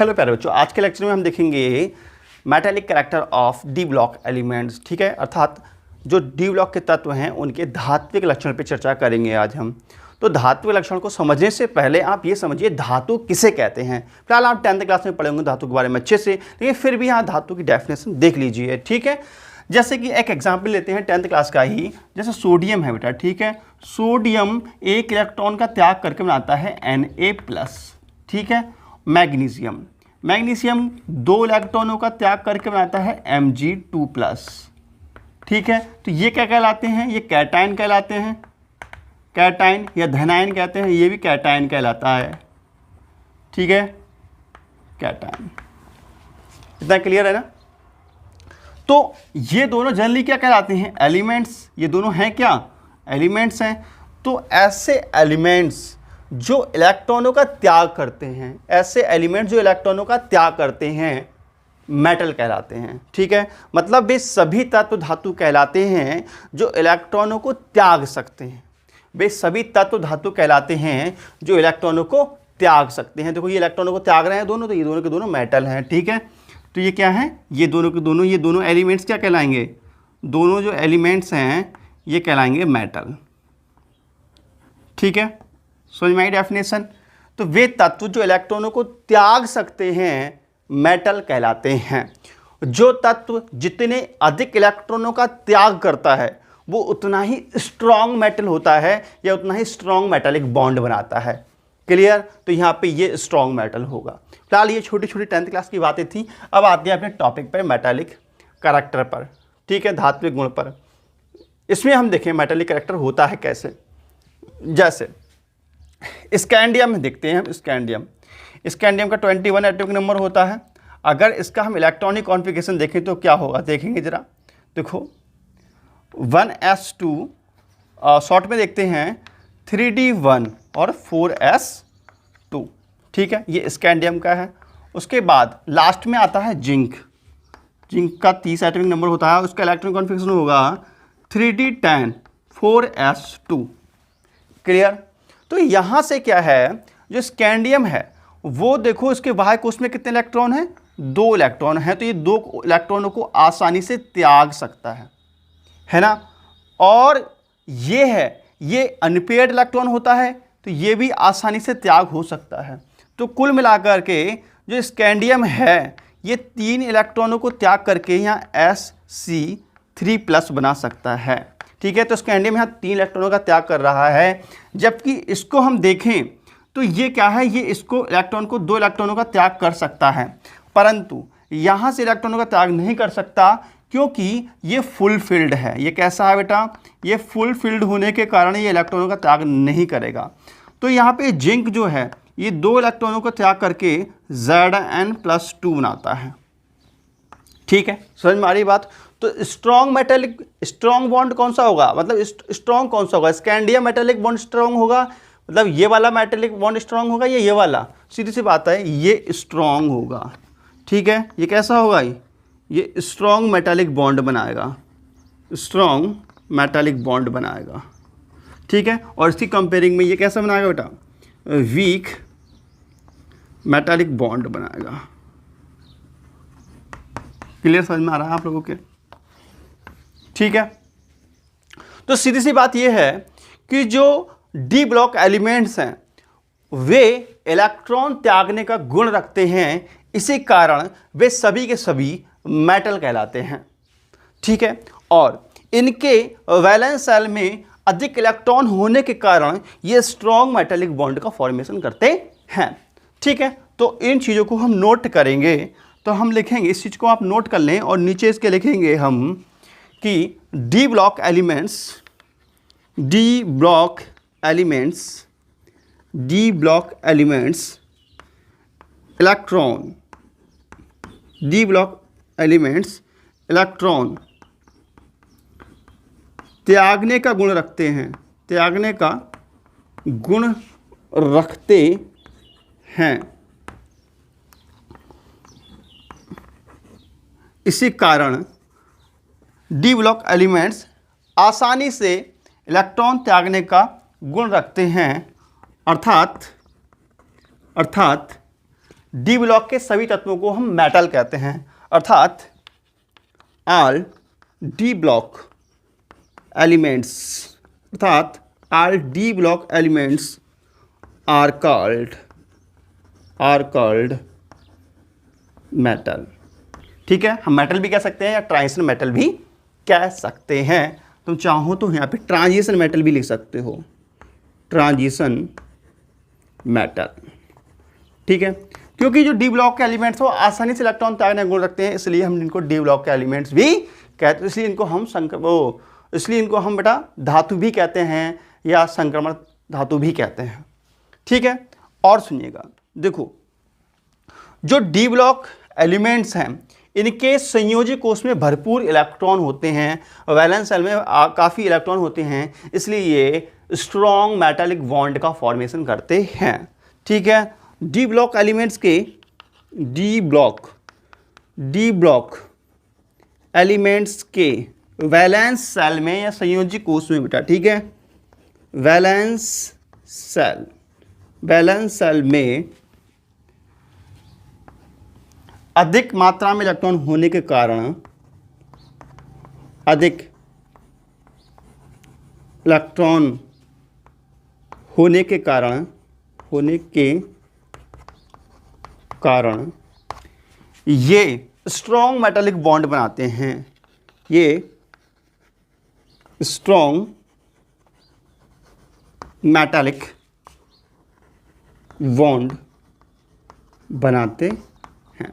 Hello प्यारे बच्चों, आज के लेक्चर में हम देखेंगे metallic character of D block elements. ठीक है, अर्थात जो डी ब्लॉक के तत्व हैं उनके धात्विक लक्षण पर चर्चा करेंगे आज हम। तो धात्विक लक्षण को समझने से पहले आप ये समझिए धातु किसे कहते हैं। फिलहाल आप 10th क्लास में पढ़ेंगे धातु के बारे में अच्छे से, लेकिन फिर भी यहाँ धातु की डेफिनेशन देख लीजिए। ठीक है, जैसे कि एक एग्जाम्पल लेते हैं 10th क्लास का ही, जैसे सोडियम है बेटा। ठीक है, सोडियम एक इलेक्ट्रॉन का त्याग करके बनाता है Na+। ठीक है, मैग्नीशियम 2 इलेक्ट्रॉनों का त्याग करके बनाता है Mg2+। ठीक है, तो ये क्या कहलाते हैं? ये कैटायन कहलाते हैं, कैटायन या धनायन कहते हैं, ये भी कैटायन कहलाता है। ठीक है, कैटायन। इतना क्लियर है ना? तो ये दोनों जनरली क्या कहलाते हैं? एलिमेंट्स। ये दोनों हैं क्या? एलिमेंट्स हैं। तो ऐसे एलिमेंट्स जो इलेक्ट्रॉनों का त्याग करते हैं, ऐसे एलिमेंट्स जो इलेक्ट्रॉनों का त्याग करते हैं, मेटल कहलाते हैं। ठीक है, मतलब वे सभी तत्व धातु कहलाते हैं जो इलेक्ट्रॉनों को त्याग सकते हैं। वे सभी तत्व धातु कहलाते हैं जो इलेक्ट्रॉनों को त्याग सकते हैं। देखो ये इलेक्ट्रॉनों को त्याग रहे हैं दोनों, तो ये दोनों के दोनों मेटल हैं। ठीक है, तो ये क्या है? ये दोनों के दोनों, ये दोनों एलिमेंट्स क्या कहलाएंगे? दोनों जो एलिमेंट्स हैं ये कहलाएंगे मेटल। ठीक है, समझ में आई डेफिनेशन? तो वे तत्व जो इलेक्ट्रॉनों को त्याग सकते हैं मेटल कहलाते हैं। जो तत्व जितने अधिक इलेक्ट्रॉनों का त्याग करता है वो उतना ही स्ट्रॉन्ग मेटल होता है या उतना ही स्ट्रॉन्ग मेटालिक बॉन्ड बनाता है। क्लियर? तो यहाँ पे ये स्ट्रॉन्ग मेटल होगा। फिलहाल ये छोटी छोटी 10th क्लास की बातें थी। अब आते हैं अपने टॉपिक पर, मेटालिक कैरेक्टर पर। ठीक है, धात्विक गुण पर। इसमें हम देखें मेटालिक कैरेक्टर होता है कैसे। जैसे स्कैंडियम में देखते हैं हम। स्कैंडियम का 21 एटॉमिक नंबर होता है। अगर इसका हम इलेक्ट्रॉनिक कॉन्फ़िगरेशन देखें तो क्या होगा, देखेंगे जरा। देखो 1s2, शॉर्ट में देखते हैं 3d1 और 4s2। ठीक है, ये स्कैंडियम का है। उसके बाद लास्ट में आता है जिंक का 30 एटॉमिक नंबर होता है। उसका इलेक्ट्रॉनिक कॉन्फ़िगरेशन होगा 3d10 4s2। क्लियर? तो यहाँ से क्या है, जो स्कैंडियम है वो देखो इसके बाह्य कोश में कितने इलेक्ट्रॉन हैं? 2 इलेक्ट्रॉन हैं। तो ये 2 इलेक्ट्रॉनों को आसानी से त्याग सकता है ना? और ये है, ये अनपेयर्ड इलेक्ट्रॉन होता है तो ये भी आसानी से त्याग हो सकता है। तो कुल मिलाकर के जो स्कैंडियम है ये 3 इलेक्ट्रॉनों को त्याग करके यहाँ Sc3+ बना सकता है। ठीक है, तो स्कैंडियम यहाँ 3 इलेक्ट्रॉनों का त्याग कर रहा है। जबकि इसको हम देखें तो ये क्या है, ये इसको इलेक्ट्रॉन को 2 इलेक्ट्रॉनों का त्याग कर सकता है, परंतु यहाँ से इलेक्ट्रॉनों का त्याग नहीं कर सकता क्योंकि ये फुल फिल्ड है। ये कैसा है बेटा? ये फुल फिल्ड होने के कारण ये इलेक्ट्रॉनों का त्याग नहीं करेगा। तो यहाँ पे जिंक जो है ये 2 इलेक्ट्रॉनों को त्याग करके Zn+2 बनाता है। ठीक है, समझ में आ रही बात? तो स्ट्रॉन्ग बॉन्ड कौन सा होगा, मतलब स्ट्रॉन्ग कौन सा होगा? स्कैंडियम मेटालिक बॉन्ड स्ट्रॉन्ग होगा, मतलब ये वाला मेटालिक बॉन्ड स्ट्रॉन्ग होगा या ये वाला? सीधी सी बात है, ये स्ट्रॉन्ग होगा। ठीक है, ये कैसा होगा? ये स्ट्रॉन्ग मेटालिक बॉन्ड बनाएगा, स्ट्रॉन्ग मेटालिक बॉन्ड बनाएगा। ठीक है, और इसकी कंपेयरिंग में ये कैसा बनाएगा बेटा? वीक मेटालिक बॉन्ड बनाएगा। क्लियर, समझ में आ रहा है आप लोगों के? ठीक है, तो सीधी सी बात यह है कि जो डी ब्लॉक एलिमेंट्स हैं वे इलेक्ट्रॉन त्यागने का गुण रखते हैं, इसी कारण वे सभी के सभी मेटल कहलाते हैं। ठीक है, और इनके वैलेंस शेल में अधिक इलेक्ट्रॉन होने के कारण ये स्ट्रॉन्ग मेटालिक बॉन्ड का फॉर्मेशन करते हैं। ठीक है, तो इन चीज़ों को हम नोट करेंगे। तो हम लिखेंगे, इस चीज़ को आप नोट कर लें और नीचे इसके लिखेंगे हम कि डी ब्लॉक एलिमेंट्स इलेक्ट्रॉन त्यागने का गुण रखते हैं। इसी कारण डी ब्लॉक एलिमेंट्स आसानी से इलेक्ट्रॉन त्यागने का गुण रखते हैं, अर्थात डी ब्लॉक के सभी तत्वों को हम मेटल कहते हैं, अर्थात ऑल डी ब्लॉक एलिमेंट्स, अर्थात all D block elements are called metal. ठीक है, हम मेटल भी कह सकते हैं या ट्रांजिशन मेटल भी कह सकते हैं। तुम चाहो तो यहाँ पे ट्रांजिशन मेटल भी लिख सकते हो, ट्रांजिशन मेटल। ठीक है, क्योंकि जो डी ब्लॉक के एलिमेंट्स हो आसानी से इलेक्ट्रॉन त्यागने गुण रखते हैं, इसलिए हम इनको डी ब्लॉक के एलिमेंट्स भी कहते हैं। इसलिए इनको हम बेटा धातु भी कहते हैं या संक्रमण धातु भी कहते हैं। ठीक है, और सुनिएगा, देखो जो डी ब्लॉक एलिमेंट्स हैं इनके संयोजी कोष में भरपूर इलेक्ट्रॉन होते हैं, वैलेंस शेल में काफ़ी इलेक्ट्रॉन होते हैं, इसलिए ये स्ट्रॉन्ग मेटालिक बॉन्ड का फॉर्मेशन करते हैं। ठीक है, डी ब्लॉक एलिमेंट्स के डी ब्लॉक एलिमेंट्स के वैलेंस शेल में या संयोजी कोष में बेटा, ठीक है, वैलेंस शेल में अधिक मात्रा में इलेक्ट्रॉन होने के कारण, अधिक इलेक्ट्रॉन होने के कारण ये स्ट्रॉन्ग मेटालिक बॉन्ड बनाते हैं, ये स्ट्रॉन्ग मेटालिक बॉन्ड बनाते हैं।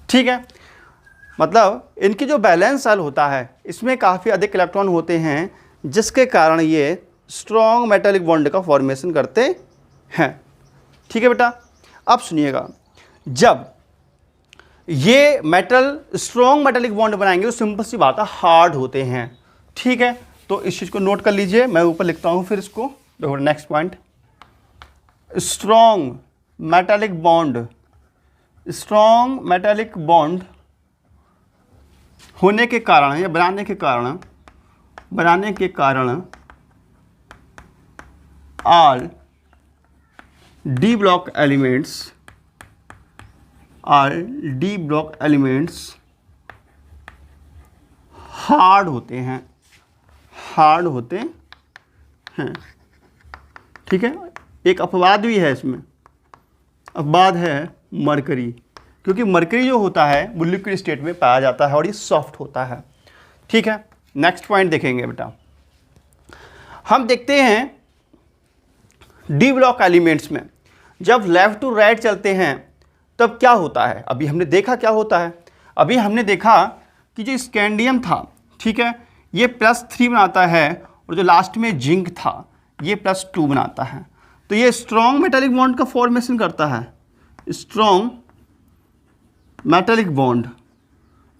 ठीक है, मतलब इनकी जो बैलेंस शेल होता है इसमें काफ़ी अधिक इलेक्ट्रॉन होते हैं, जिसके कारण ये स्ट्रॉन्ग मेटालिक बॉन्ड का फॉर्मेशन करते हैं। ठीक है बेटा, अब सुनिएगा, जब ये मेटल स्ट्रॉन्ग मेटालिक बॉन्ड बनाएंगे तो सिंपल सी बात है हार्ड होते हैं। ठीक है, तो इस चीज़ को नोट कर लीजिए, मैं ऊपर लिखता हूँ फिर इसको। देखो next point, strong metallic bond होने के कारण या बनाने के कारण all D block elements hard होते हैं। ठीक है, एक अपवाद भी है इसमें, अपवाद है मरकरी, क्योंकि मरकरी जो होता है वो लिक्विड स्टेट में पाया जाता है और ये सॉफ्ट होता है। ठीक है, नेक्स्ट पॉइंट देखेंगे बेटा, हम देखते हैं डी ब्लॉक एलिमेंट्स में जब लेफ्ट टू राइट चलते हैं तब क्या होता है। अभी हमने देखा क्या होता है, अभी हमने देखा कि जो स्कैंडियम था, ठीक है, ये +3 बनाता है और जो लास्ट में जिंक था ये +2 बनाता है, तो ये स्ट्रॉन्ग मेटालिक बॉन्ड का फॉर्मेशन करता है, स्ट्रॉन्ग मेटालिक बॉन्ड।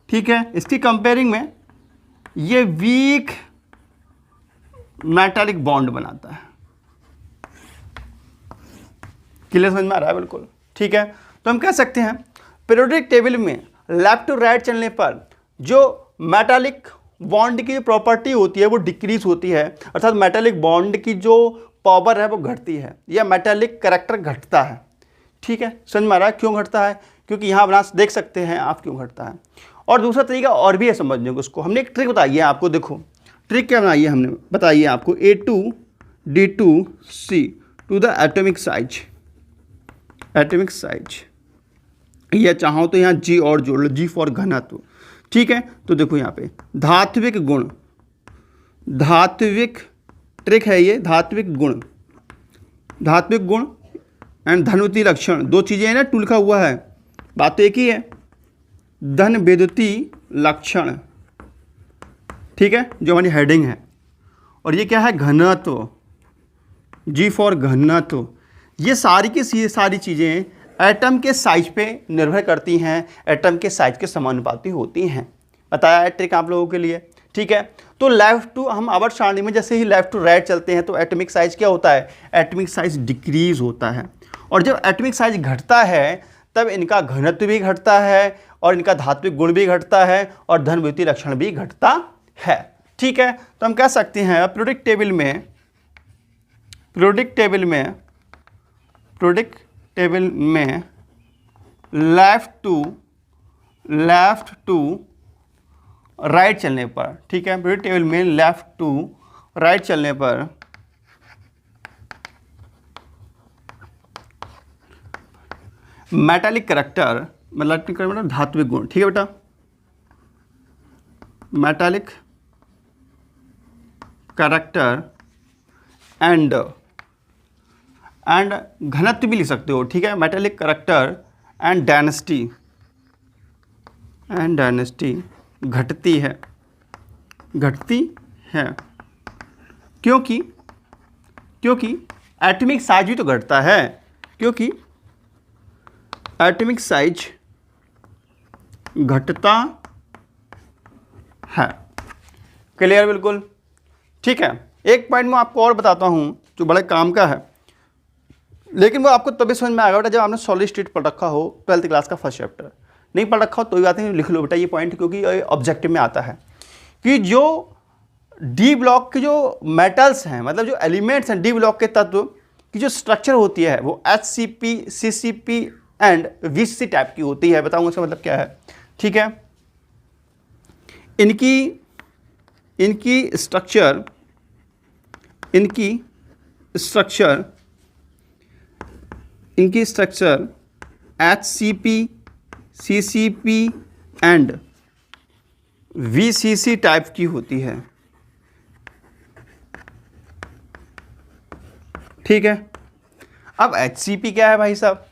ठीक है, इसकी कंपेयरिंग में ये वीक मेटालिक बॉन्ड बनाता है। क्लियर समझ में आ रहा है? बिल्कुल ठीक है, तो हम कह सकते हैं पीरियोडिक टेबल में लेफ्ट टू राइट चलने पर जो मेटालिक बॉन्ड की प्रॉपर्टी होती है वो डिक्रीज होती है, अर्थात मेटालिक बॉन्ड की जो पावर है वो घटती है या मेटालिक कैरेक्टर घटता है। ठीक है, समझ में आ रहा है क्यों घटता है? क्योंकि यहाँ बना देख सकते हैं आप क्यों घटता है। और दूसरा तरीका और भी है समझने को, उसको हमने एक ट्रिक बताई है आपको। देखो ट्रिक क्या बनाई है हमने, बताइए आपको, A2D2C to the atomic size, या चाहो तो यहाँ G और जोड़ लो, G फॉर घनत्व। ठीक है, तो देखो यहाँ पे धात्विक ट्रिक है ये, धात्विक गुण एंड धनविद्युतीय लक्षण, दो चीज़ें हैं ना, टू लिखा हुआ है, बात तो एक ही है, धन विद्युतीय लक्षण। ठीक है, जो हमारी हेडिंग है, और ये क्या है, घनत्व, G फॉर घनत्व। ये सारी की सारी चीज़ें एटम के साइज पे निर्भर करती हैं, एटम के साइज के समानुपाती होती हैं। बताया है ट्रिक आप लोगों के लिए। ठीक है, तो लेफ्ट टू हम आवर्त सारणी में जैसे ही लेफ्ट टू राइट चलते हैं तो एटॉमिक साइज क्या होता है, एटॉमिक साइज डिक्रीज होता है, और जब एटॉमिक साइज घटता है तब इनका घनत्व भी घटता है और इनका धात्विक गुण भी घटता है और धन विद्युतीय लक्षण भी घटता है। ठीक है, तो हम कह सकते हैं पीरियोडिक टेबल में लेफ्ट टू राइट चलने पर, ठीक है, पीरियोडिक टेबल में लेफ्ट टू राइट चलने पर मेटालिक करैक्टर, मतलब धात्विक गुण, ठीक है बेटा, मेटालिक करैक्टर एंड घनत्व भी लिख सकते हो, ठीक है, मेटालिक करैक्टर एंड डायनेस्टी घटती है क्योंकि एटॉमिक साइज भी तो घटता है, क्योंकि एटॉमिक साइज घटता है। क्लियर बिल्कुल, ठीक है। एक पॉइंट मैं आपको और बताता हूं जो बड़े काम का है, लेकिन वो आपको तभी समझ में आएगा बेटा जब आपने सॉलिड स्टेट पढ़ रखा हो 12th क्लास का फर्स्ट चैप्टर। नहीं पढ़ रखा हो तो ये बात नहीं, लिख लो बेटा ये पॉइंट, क्योंकि ये ऑब्जेक्टिव में आता है कि जो डी ब्लॉक के जो मेटल्स हैं, मतलब जो एलिमेंट्स हैं डी ब्लॉक के तत्व की जो स्ट्रक्चर होती है वो HCP, CCP and VCC type की होती है। बताऊंगा इसका मतलब क्या है, ठीक है। इनकी structure HCP, CCP and VCC type की होती है, ठीक है। अब HCP क्या है भाई साहब,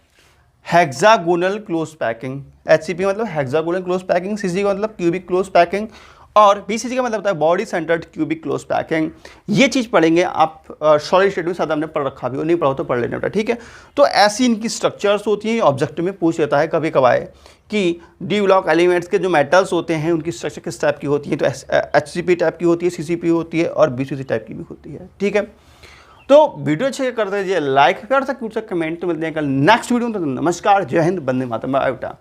हेक्सागोनल क्लोज पैकिंग। HCP मतलब हेक्सागोनल क्लोज पैकिंग, CCP का मतलब क्यूबिक क्लोज पैकिंग, और BCC का मतलब होता है body centred cubic close packing. ये चीज़ पढ़ेंगे आप सॉलिड स्टेट में, साथ हमने पढ़ रखा भी हो, नहीं पढ़ा तो पढ़ लेना बेटा, ठीक है। तो ऐसी इनकी स्ट्रक्चर्स होती हैं, ऑब्जेक्टिव में पूछ लेता है कभी कभार कि डी ब्लॉक एलिमेंट्स के जो मेटल्स होते हैं उनकी स्ट्रक्चर किस टाइप की होती है, तो HCP टाइप की होती है, CCP होती है और BCC टाइप की भी होती है, ठीक है। तो वीडियो अच्छे कर दीजिए, लाइक कर सकते, कमेंट। तो मिलते हैं कल नेक्स्ट वीडियो में। तो नमस्कार, जय हिंद, वंदे मातरम, बाय बेटा।